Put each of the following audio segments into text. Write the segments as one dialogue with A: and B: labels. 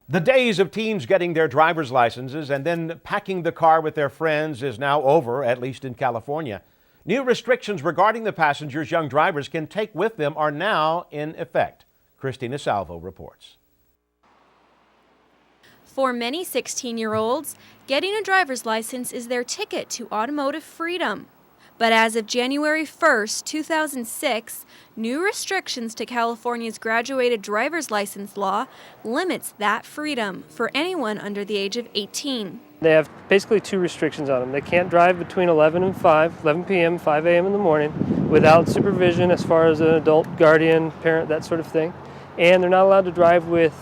A: The days of teens getting their driver's licenses and then packing the car with their friends is now over, at least in California. New restrictions regarding the passengers young drivers can take with them are now in effect. Christina Salvo reports.
B: For many 16-year-olds, getting a driver's license is their ticket to automotive freedom. But as of January 1st, 2006, new restrictions to California's graduated driver's license law limits that freedom for anyone under the age of 18.
C: They have basically two restrictions on them. They can't drive between 11 p.m., 5 a.m. in the morning without supervision as far as an adult, guardian, parent, that sort of thing. And they're not allowed to drive with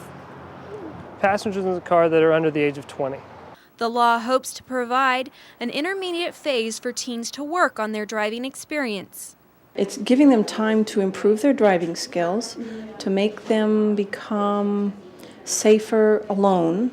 C: passengers in the car that are under the age of 20.
B: The law hopes to provide an intermediate phase for teens to work on their driving experience.
D: It's giving them time to improve their driving skills, to make them become safer alone,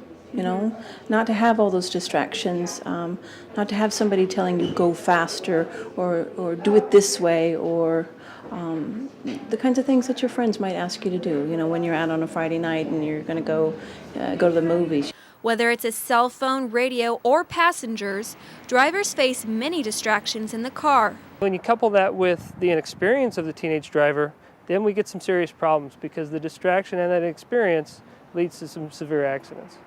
D: not to have all those distractions, not to have somebody telling you go faster or do it this way, or the kinds of things that your friends might ask you to do, when you're out on a Friday night and you're going to go to the movies.
B: Whether it's a cell phone, radio, or passengers, drivers face many distractions in the car.
C: When you couple that with the inexperience of the teenage driver, then we get some serious problems because the distraction and that inexperience leads to some severe accidents.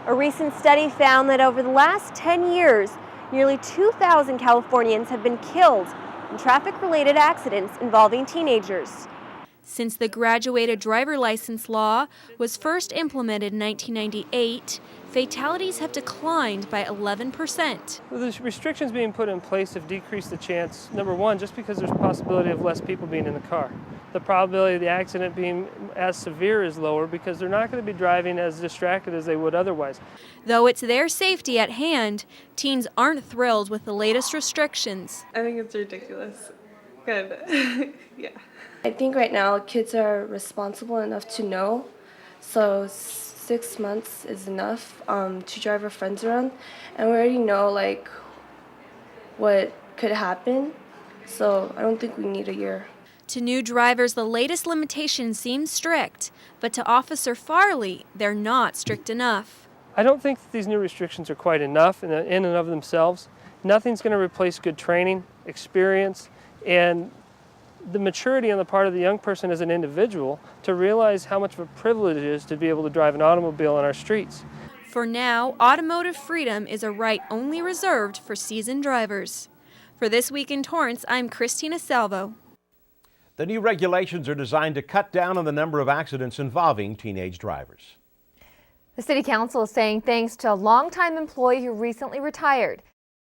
E: A recent study found that over the last 10 years, nearly 2,000 Californians have been killed in traffic-related accidents involving teenagers.
B: Since the graduated driver license law was first implemented in 1998, fatalities have declined by 11%.
C: Well, the restrictions being put in place have decreased the chance, number one, just because there's a possibility of less people being in the car. The probability of the accident being as severe is lower because they're not going to be driving as distracted as they would otherwise.
B: Though it's their safety at hand, teens aren't thrilled with the latest restrictions.
F: I think it's ridiculous. Good. Yeah.
G: I think right now kids are responsible enough to know, so 6 months is enough to drive our friends around, and we already know what could happen, so I don't think we need a year.
B: To new drivers, the latest limitations seem strict, but to Officer Farley, they're not strict enough.
C: I don't think that these new restrictions are quite enough in and of themselves. Nothing's going to replace good training, experience, and the maturity on the part of the young person as an individual to realize how much of a privilege it is to be able to drive an automobile on our streets.
B: For now, automotive freedom is a right only reserved for seasoned drivers. For This Week in Torrance, I'm Christina Salvo.
A: The new regulations are designed to cut down on the number of accidents involving teenage drivers.
H: The City Council is saying thanks to a longtime employee who recently retired.